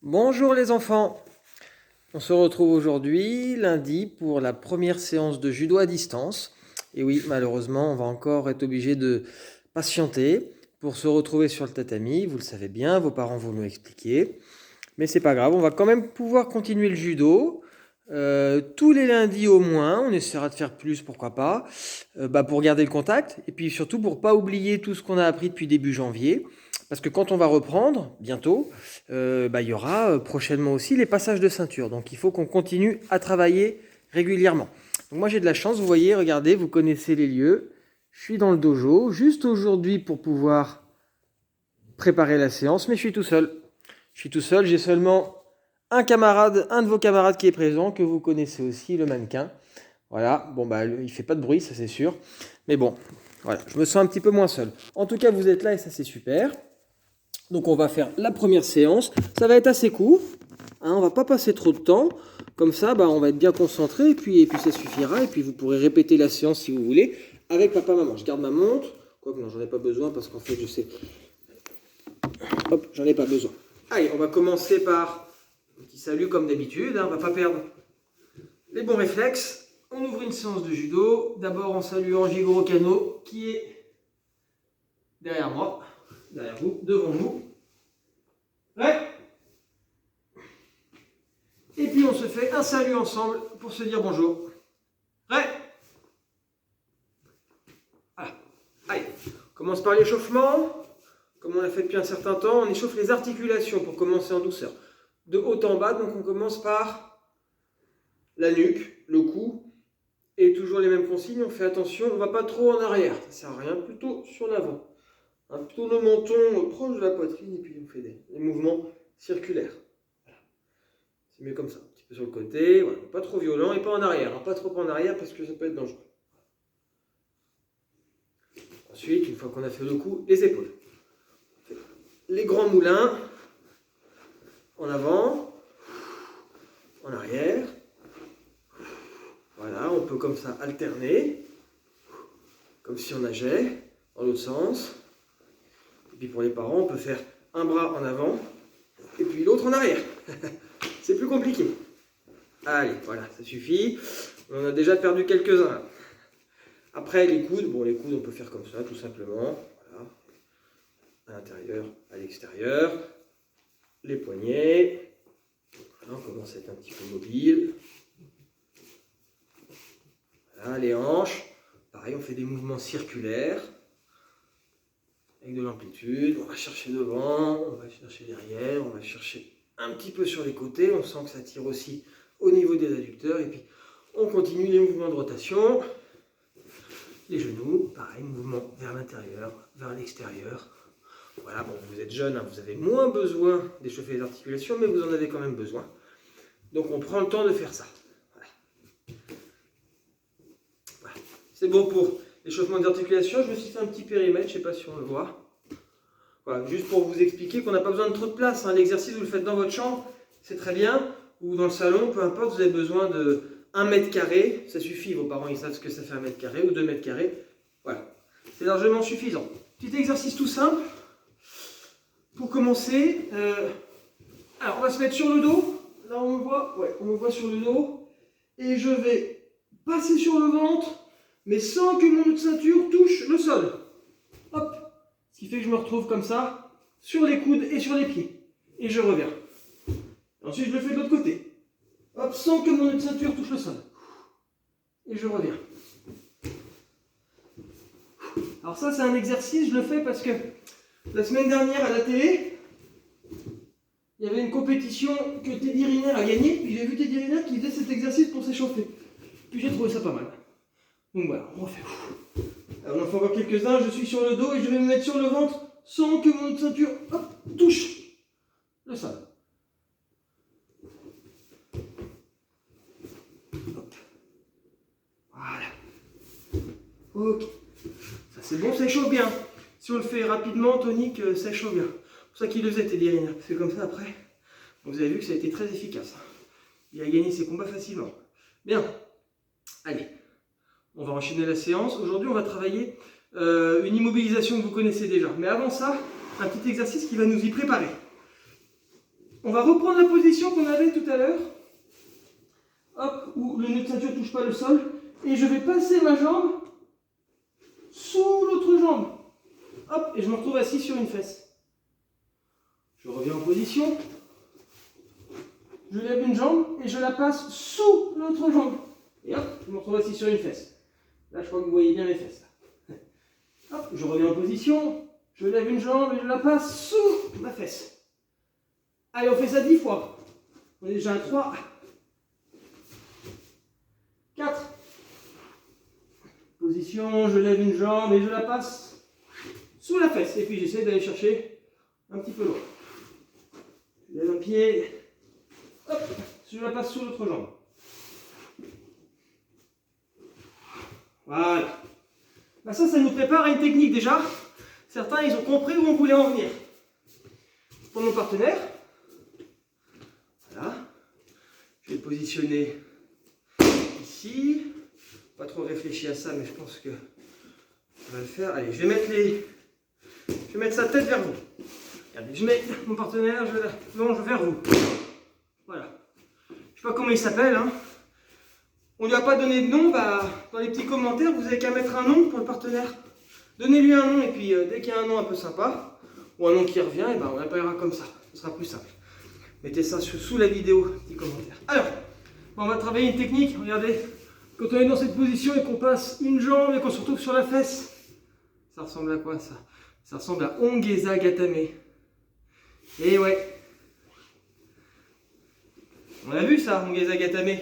Bonjour les enfants, on se retrouve aujourd'hui lundi pour la première séance de judo à distance. Et oui, malheureusement, on va encore être obligé de patienter pour se retrouver sur le tatami. Vous le savez bien, vos parents vont nous expliquer. Mais c'est pas grave, on va quand même pouvoir continuer le judo. Tous les lundis au moins, on essaiera de faire plus, pourquoi pas, pour garder le contact et puis surtout pour pas oublier tout ce qu'on a appris depuis début janvier. Parce que quand on va reprendre, bientôt, il y aura prochainement aussi les passages de ceinture. Donc il faut qu'on continue à travailler régulièrement. Donc moi j'ai de la chance, vous voyez, regardez, vous connaissez les lieux. Je suis dans le dojo, juste aujourd'hui pour pouvoir préparer la séance, mais je suis tout seul. Je suis tout seul, j'ai seulement un camarade, un de vos camarades qui est présent, que vous connaissez aussi, le mannequin. Voilà, bon il fait pas de bruit, ça c'est sûr. Mais bon, voilà, je me sens un petit peu moins seul. En tout cas, vous êtes là et ça c'est super. Donc on va faire la première séance. Ça va être assez court, hein, on va pas passer trop de temps. Comme ça, on va être bien concentré et puis ça suffira. Et puis vous pourrez répéter la séance si vous voulez avec papa, maman. Je garde ma montre. Quoique non, j'en ai pas besoin parce qu'en fait je sais. Hop, j'en ai pas besoin. Allez, on va commencer par un petit salut comme d'habitude, hein, on va pas perdre les bons réflexes. On ouvre une séance de judo, d'abord en saluant Jigoro Kano qui est derrière moi, derrière vous, devant vous. Ouais. Et puis on se fait un salut ensemble pour se dire bonjour. Ouais. Voilà. Allez, on commence par l'échauffement. Comme on l'a fait depuis un certain temps, on échauffe les articulations pour commencer en douceur. De haut en bas, donc on commence par la nuque, le cou, et toujours les mêmes consignes, on fait attention, on ne va pas trop en arrière, ça ne sert à rien, plutôt sur l'avant. Hein, plutôt le menton proche de la poitrine, et puis on fait des mouvements circulaires. Voilà. C'est mieux comme ça, un petit peu sur le côté, voilà, pas trop violent, et pas en arrière, hein, pas trop en arrière parce que ça peut être dangereux. Ensuite, une fois qu'on a fait le cou, les épaules. Les grands moulins, en avant, en arrière. Voilà, on peut comme ça alterner, comme si on nageait, dans l'autre sens. Et puis pour les parents, on peut faire un bras en avant, et puis l'autre en arrière. C'est plus compliqué. Allez, voilà, ça suffit. On en a déjà perdu quelques-uns. Après, les coudes, les coudes, on peut faire comme ça, tout simplement. Voilà. À l'intérieur, à l'extérieur. Les poignets. Voilà, on commence à être un petit peu mobile. Voilà, les hanches. Pareil, on fait des mouvements circulaires. Avec de l'amplitude. On va chercher devant, on va chercher derrière, on va chercher un petit peu sur les côtés. On sent que ça tire aussi au niveau des adducteurs. Et puis, on continue les mouvements de rotation. Les genoux, pareil, mouvement vers l'intérieur, vers l'extérieur. Voilà, vous êtes jeune, hein, vous avez moins besoin d'échauffer les articulations, mais vous en avez quand même besoin. Donc on prend le temps de faire ça. Voilà. Voilà. C'est bon pour l'échauffement des articulations. Je me suis fait un petit périmètre, je ne sais pas si on le voit. Voilà, juste pour vous expliquer qu'on n'a pas besoin de trop de place. Hein. L'exercice, vous le faites dans votre chambre, c'est très bien. Ou dans le salon, peu importe, vous avez besoin de 1 mètre carré. Ça suffit, vos parents ils savent ce que ça fait 1 mètre carré ou 2 mètres carrés. Voilà, c'est largement suffisant. Petit exercice tout simple. Pour commencer, alors on va se mettre sur le dos. Là on me voit, ouais, on me voit sur le dos. Et je vais passer sur le ventre, mais sans que mon ceinture touche le sol. Hop. Ce qui fait que je me retrouve comme ça, sur les coudes et sur les pieds. Et je reviens. Ensuite, je le fais de l'autre côté. Hop, sans que mon ceinture touche le sol. Et je reviens. Alors ça, c'est un exercice, je le fais parce que la semaine dernière, à la télé, il y avait une compétition que Teddy Riner a gagnée. Puis j'ai vu Teddy Riner qui faisait cet exercice pour s'échauffer. Puis j'ai trouvé ça pas mal. Donc voilà, on refait. Alors, on en fait encore quelques-uns. Je suis sur le dos et je vais me mettre sur le ventre sans que mon ceinture touche le sol. Hop. Voilà. Ok. Ça c'est bon, ça échauffe bien. Si on le fait rapidement, tonique, ça échauffe bien. C'est pour ça qu'il le faisait, Teddy Riner. C'est comme ça après. Vous avez vu que ça a été très efficace. Il a gagné ses combats facilement. Bien. Allez. On va enchaîner la séance. Aujourd'hui, on va travailler une immobilisation que vous connaissez déjà. Mais avant ça, un petit exercice qui va nous y préparer. On va reprendre la position qu'on avait tout à l'heure. Hop, où le nœud de ceinture ne touche pas le sol. Et je vais passer ma jambe sous l'autre jambe. Hop, et je me retrouve assis sur une fesse. Je reviens en position. Je lève une jambe et je la passe sous l'autre jambe. Et hop, je me retrouve assis sur une fesse. Là, je crois que vous voyez bien mes fesses. Là. Hop, je reviens en position. Je lève une jambe et je la passe sous ma fesse. Allez, on fait ça 10 fois. On est déjà à 3. 4. Position, je lève une jambe et je la passe sous la fesse. Et puis j'essaie d'aller chercher un petit peu loin. Je lève un pied. Hop, je la passe sous l'autre jambe. Voilà. Ben ça nous prépare à une technique déjà. Certains, ils ont compris où on voulait en venir. Pour mon partenaire, voilà. Je vais le positionner ici. Pas trop réfléchi à ça, mais je pense que ça va le faire. Allez, je vais mettre sa tête vers vous. Regardez, je mets mon partenaire, je la longe vers vous. Voilà. Je ne sais pas comment il s'appelle. Hein. On ne lui a pas donné de nom. Bah, dans les petits commentaires, vous n'avez qu'à mettre un nom pour le partenaire. Donnez-lui un nom et puis dès qu'il y a un nom un peu sympa, ou un nom qui revient, et ben, on l'appellera comme ça. Ce sera plus simple. Mettez ça sous la vidéo, petit commentaire. Alors, on va travailler une technique. Regardez, quand on est dans cette position et qu'on passe une jambe et qu'on se retrouve sur la fesse, ça ressemble à quoi ça? Ça ressemble à Ongeza Gatame. Et ouais. On a vu ça, Ongeza Gatame.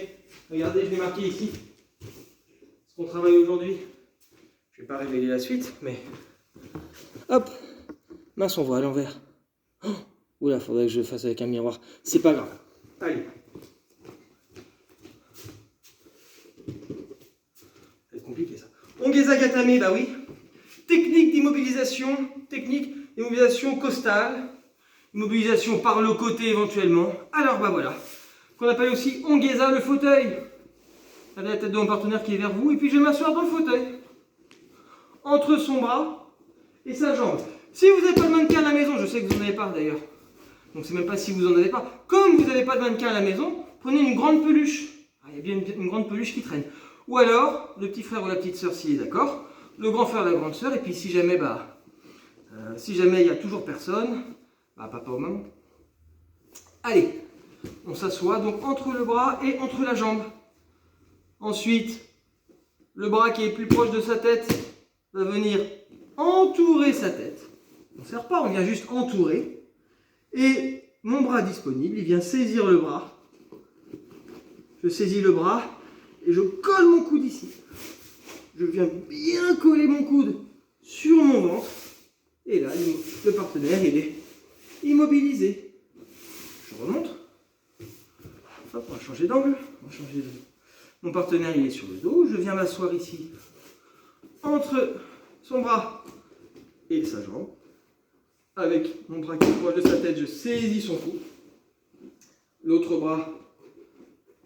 Regardez, je l'ai marqué ici. Ce qu'on travaille aujourd'hui. Je ne vais pas révéler la suite, mais... Hop. Mince, on voit à l'envers. Oh. Oula, faudrait que je le fasse avec un miroir. C'est pas grave. Allez. C'est compliqué ça. Ongeza Gatame, bah oui. Technique d'immobilisation costale. Immobilisation par le côté éventuellement. Alors bah voilà. Qu'on appelle aussi Ongeza le fauteuil. Regardez la tête de mon partenaire qui est vers vous. Et puis je vais m'asseoir dans le fauteuil. Entre son bras et sa jambe. Si vous n'avez pas de mannequin à la maison, je sais que vous n'en avez pas d'ailleurs. Donc c'est même pas si vous n'en avez pas. Comme vous n'avez pas de mannequin à la maison, prenez une grande peluche. Ah, il y a bien une grande peluche qui traîne. Ou alors, le petit frère ou la petite sœur s'il est d'accord. Le grand frère, la grande sœur. Et puis si jamais il n'y a toujours personne, bah, papa ou maman. Allez, on s'assoit donc entre le bras et entre la jambe. Ensuite, le bras qui est plus proche de sa tête va venir entourer sa tête. On ne serre pas, on vient juste entourer. Et mon bras disponible, il vient saisir le bras. Je saisis le bras et je colle mon coude ici. Je viens bien coller mon coude sur mon ventre. Et là, le partenaire, il est immobilisé. Je remonte. Hop, on va changer d'angle. Mon partenaire, il est sur le dos. Je viens m'asseoir ici entre son bras et sa jambe. Avec mon bras qui est proche de sa tête, je saisis son cou. L'autre bras,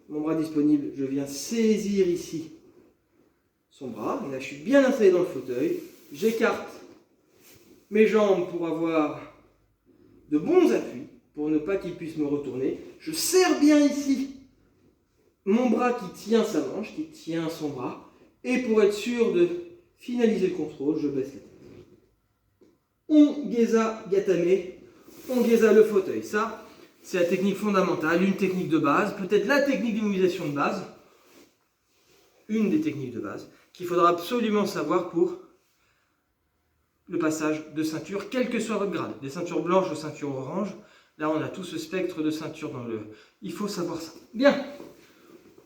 mon bras disponible, je viens saisir ici son bras. Et là, je suis bien installé dans le fauteuil. J'écarte mes jambes pour avoir de bons appuis, pour ne pas qu'il puisse me retourner. Je serre bien ici mon bras qui tient sa manche, qui tient son bras. Et pour être sûr de finaliser le contrôle, je baisse la tête. Ongeza Gatame, Ongeza le fauteuil. Ça, c'est la technique fondamentale, une technique de base, peut-être la technique d'immobilisation de base, une des techniques de base, qu'il faudra absolument savoir pour le passage de ceinture, quel que soit votre grade, des ceintures blanches aux ceintures oranges. Là, on a tout ce spectre de ceinture dans le... Il faut savoir ça. Bien,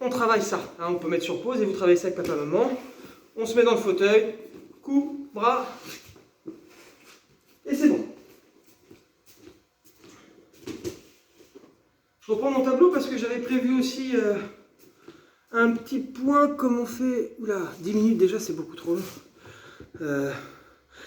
on travaille ça. Hein, on peut mettre sur pause et vous travaillez ça avec papa, maman. On se met dans le fauteuil, cou, bras... Et c'est bon. Je reprends mon tableau parce que j'avais prévu aussi un petit point comme on fait... Oula, 10 minutes déjà, c'est beaucoup trop long.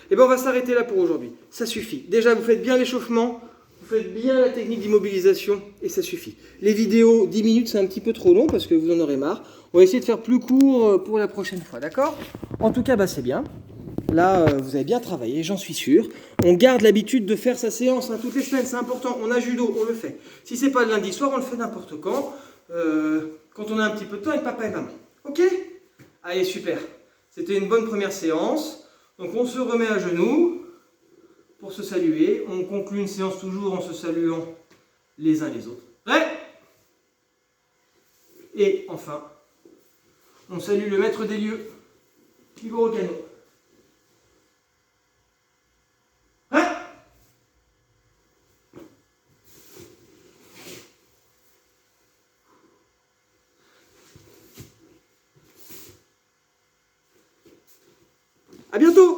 Et bien on va s'arrêter là pour aujourd'hui. Ça suffit. Déjà, vous faites bien l'échauffement, vous faites bien la technique d'immobilisation et ça suffit. Les vidéos, 10 minutes, c'est un petit peu trop long parce que vous en aurez marre. On va essayer de faire plus court pour la prochaine fois, d'accord? En tout cas, bah, c'est bien. Là, vous avez bien travaillé, j'en suis sûr. On garde l'habitude de faire sa séance hein, toutes les semaines, c'est important. On a judo, on le fait. Si c'est pas le lundi soir, on le fait n'importe quand. Quand on a un petit peu de temps avec papa et maman. Ok? Allez, super. C'était une bonne première séance. Donc on se remet à genoux pour se saluer. On conclut une séance toujours en se saluant les uns les autres. Prêt? Et enfin, on salue le maître des lieux, Igor Ocano. À bientôt!